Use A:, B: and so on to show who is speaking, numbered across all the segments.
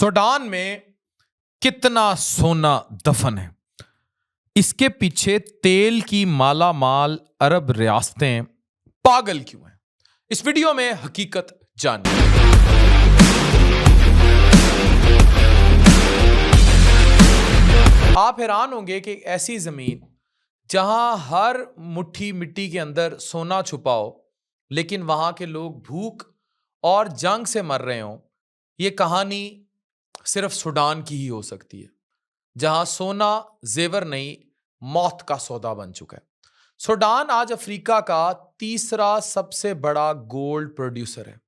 A: Sudan में कितना सोना दफन है, इसके पीछे तेल की माला माल अरब रियासतें पागल क्यों हैं? इस वीडियो में हकीकत जानिए। आप हैरान होंगे कि ऐसी जमीन जहां हर मुट्ठी मिट्टी के अंदर सोना छुपा हो, लेकिन वहां के लोग भूख और जंग से मर रहे हों। यह कहानी सिर्फ सूडान की ही हो सकती है, जहां सोना जेवर नहीं, मौत का सौदा बन चुका है। सूडान आज अफ्रीका का तीसरा सबसे बड़ा गोल्ड प्रोड्यूसर है।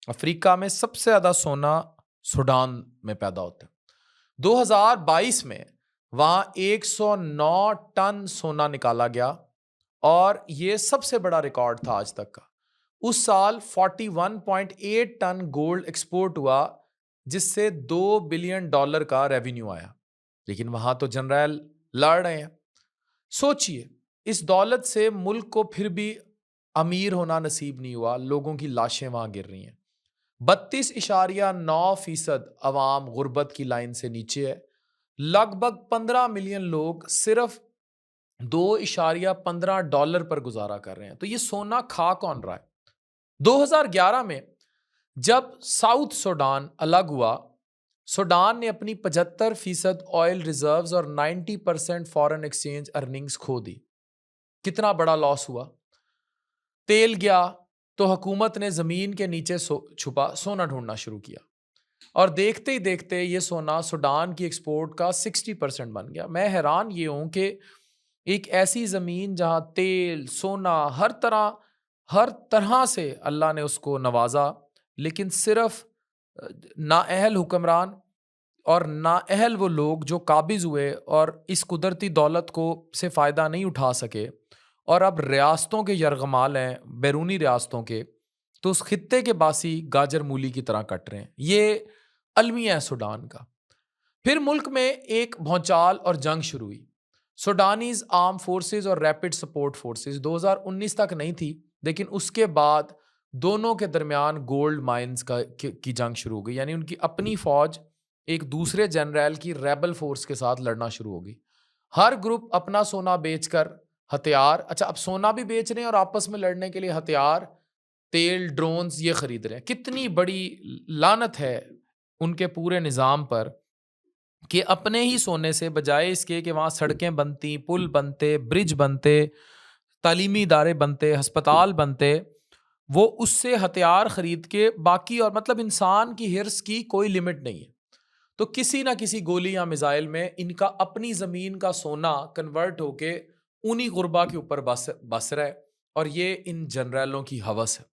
A: अफ्रीका में सबसे ज्यादा सोना सूडान में पैदा होता है। 2022 में वहां 109 टन सोना निकाला गया और यह सबसे बड़ा रिकॉर्ड था आज तक का। उस साल 41.8 टन गोल्ड एक्सपोर्ट हुआ, जिससे $2 बिलियन का रेवेन्यू आया। लेकिन वहां तो जनरल लड़ रहे हैं। सोचिए, इस दौलत से मुल्क को फिर भी अमीर होना नसीब नहीं हुआ। लोगों की लाशें वहां गिर रही हैं। 32.9% अवाम गुर्बत की लाइन से नीचे है। लगभग 15 मिलियन लोग सिर्फ $2.15 पर गुजारा कर रहे हैं। तो ये सोना खा कौन रहा है? 2011 में जब साउथ सूडान अलग हुआ, सूडान ने अपनी 75% ऑयल रिजर्व्स और 90% फॉरेन एक्सचेंज अर्निंग्स खो दी। कितना बड़ा लॉस हुआ। तेल गया तो हुकूमत ने जमीन के नीचे छुपा सोना ढूंढना शुरू किया, और देखते ही देखते ये सोना सूडान की एक्सपोर्ट का 60% बन गया। मैं हैरान ये हूं कि एक ऐसी जमीन जहां तेल, सोना, हर तरह से अल्लाह ने उसको नवाजा, लेकिन सिर्फ नाअहल हुक्मरान और नाअहल वो लोग जो काबिज हुए और इस कुदरती दौलत को से फ़ायदा नहीं उठा सके, और अब रियासतों के यरगमाल हैं, बैरूनी रियासतों के, तो उस खित्ते के बासी गाजर मूली की तरह कट रहे हैं। ये अलमिया है सूडान का। फिर मुल्क में एक भौचाल और जंग शुरू हुई। सूडानीज आर्म फोर्सेस और रैपिड सपोर्ट फोर्सेस 2019 तक नहीं थी, लेकिन उसके बाद दोनों के दरमियान गोल्ड माइंस की जंग शुरू हो गई। यानी उनकी अपनी फौज एक दूसरे जनरल की रेबल फोर्स के साथ लड़ना शुरू हो गई। हर ग्रुप अपना सोना बेचकर हथियार, अब सोना भी बेच रहे हैं और आपस में लड़ने के लिए हथियार, तेल, ड्रोन्स ये खरीद रहे हैं। कितनी बड़ी लानत है उनके पूरे निज़ाम पर कि अपने ही सोने से, बजाय इसके कि वहाँ सड़कें बनती, पुल बनते, ब्रिज बनते, तालीमी इदारे बनते, हस्पताल बनते, वो उससे हथियार खरीद के बाकी, और मतलब इंसान की हिर्स की कोई लिमिट नहीं है। तो किसी ना किसी गोली या मिसाइल में इनका अपनी ज़मीन का सोना कन्वर्ट होके उन्हीं गुरबा के ऊपर बस रहा है, और ये इन जनरलों की हवस है।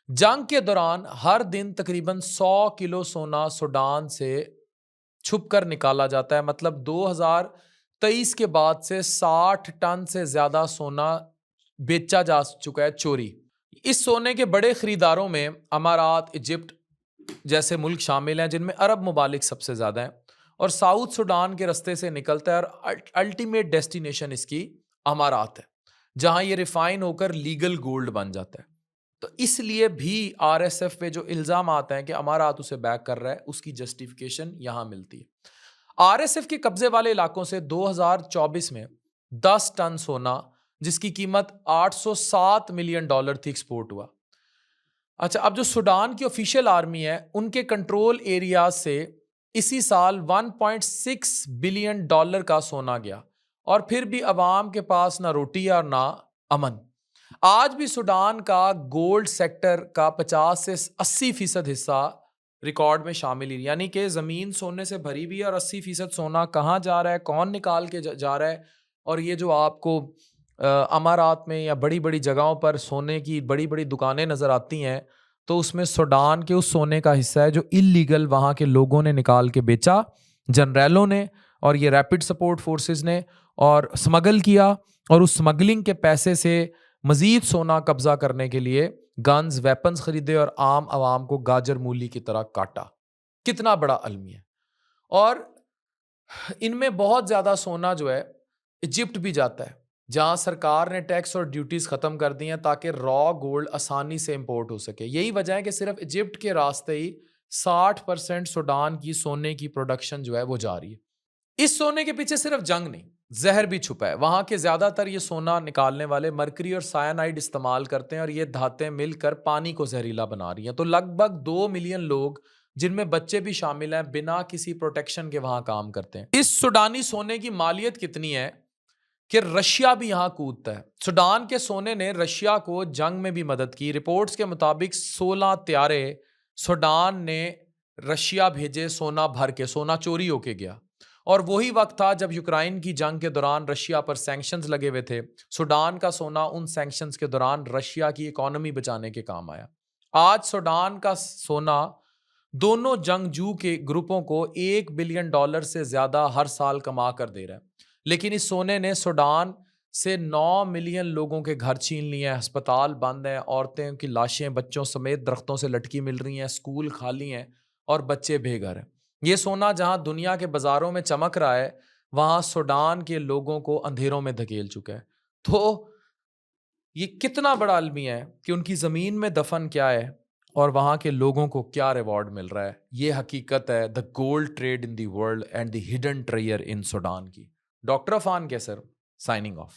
A: जंग के दौरान हर दिन तकरीबन 100 किलो सोना सूडान से छुप कर निकाला जाता है। मतलब 2023 के बाद से 60 टन से ज्यादा सोना बेचा जा चुका है चोरी। इस सोने के बड़े खरीदारों में अमारात, इजिप्ट जैसे मुल्क शामिल हैं, जिनमें अरब ममालिक सबसे ज्यादा हैं, और साउथ सूडान के रास्ते से निकलता है, और अल्टीमेट डेस्टिनेशन इसकी अमारात है, जहां ये रिफाइन होकर लीगल गोल्ड बन जाता है। तो इसलिए भी आरएसएफ पे जो इल्जाम आता है कि अमारात उसे बैक कर रहा है, उसकी जस्टिफिकेशन यहां मिलती है। आरएसएफ के कब्जे वाले इलाकों से 2024 में 10 टन सोना, जिसकी कीमत $807 मिलियन थी, एक्सपोर्ट हुआ। अब जो सूडान की ऑफिशियल आर्मी है, उनके कंट्रोल एरिया से इसी साल $1.6 बिलियन का सोना गया, और फिर भी अवाम के पास ना रोटी और ना अमन। आज भी सूडान का गोल्ड सेक्टर का 50 से 80% हिस्सा रिकॉर्ड में शामिल ही, यानी कि जमीन सोने से भरी भी है, और 80% सोना कहाँ जा रहा है, कौन निकाल के जा रहा है। और ये जो आपको अमारात में या बड़ी बड़ी जगहों पर सोने की बड़ी बड़ी दुकानें नजर आती हैं, तो उसमें सूडान के उस सोने का हिस्सा है जो इलीगल वहाँ के लोगों ने निकाल के बेचा, जनरलों ने, और ये रैपिड सपोर्ट फोर्सेस ने, और स्मगल किया, और उस स्मगलिंग के पैसे से मजीद सोना कब्जा करने के लिए गन्स, वेपन्स खरीदे, और आम आवाम को गाजर मूली की तरह काटा। कितना बड़ा अलमिया है। और इनमें बहुत ज्यादा सोना जो है इजिप्ट भी जाता है, जहां सरकार ने टैक्स और ड्यूटीज खत्म कर दी हैं ताकि रॉ गोल्ड आसानी से इंपोर्ट हो सके। यही वजह है कि सिर्फ इजिप्ट के रास्ते ही 60% सूडान की सोने की प्रोडक्शन जो है वो जा रही है। इस सोने के पीछे सिर्फ जंग नहीं, जहर भी छुपा है। वहां के ज्यादातर ये सोना निकालने वाले मरकरी और सायानाइड इस्तेमाल करते हैं और ये धातें मिलकर पानी को जहरीला बना रही हैं। तो लगभग 2 मिलियन लोग, जिनमें बच्चे भी शामिल हैं, बिना किसी प्रोटेक्शन के वहां काम करते हैं। इस सुडानी सोने की मालियत कितनी है कि रशिया भी यहां कूदता है। सूडान के सोने ने रशिया को जंग में भी मदद की। रिपोर्ट्स के मुताबिक 16 त्यारे सूडान ने रशिया भेजे सोना भर के, सोना चोरी होके गया। और वही वक्त था जब यूक्रेन की जंग के दौरान रशिया पर सैंक्शंस लगे हुए थे। सूडान का सोना उन सैंक्शंस के दौरान रशिया की इकोनॉमी बचाने के काम आया। आज सूडान का सोना दोनों जंगजू के ग्रुपों को $1 बिलियन से ज्यादा हर साल कमा कर दे रहा है। लेकिन इस सोने ने सूडान से 9 मिलियन लोगों के घर छीन लिए हैं, अस्पताल बंद हैं, औरतें की लाशें बच्चों समेत दरख्तों से लटकी मिल रही हैं, स्कूल खाली हैं और बच्चे बेघर हैं। ये सोना जहां दुनिया के बाजारों में चमक रहा है, वहां सूडान के लोगों को अंधेरों में धकेल चुका है। तो ये कितना बड़ा अलमिया है कि उनकी जमीन में दफन क्या है और वहां के लोगों को क्या रिवॉर्ड मिल रहा है। ये हकीकत है the gold trade in the world and the hidden treasure in Sudan की। Doctor Afan Kaiser signing of.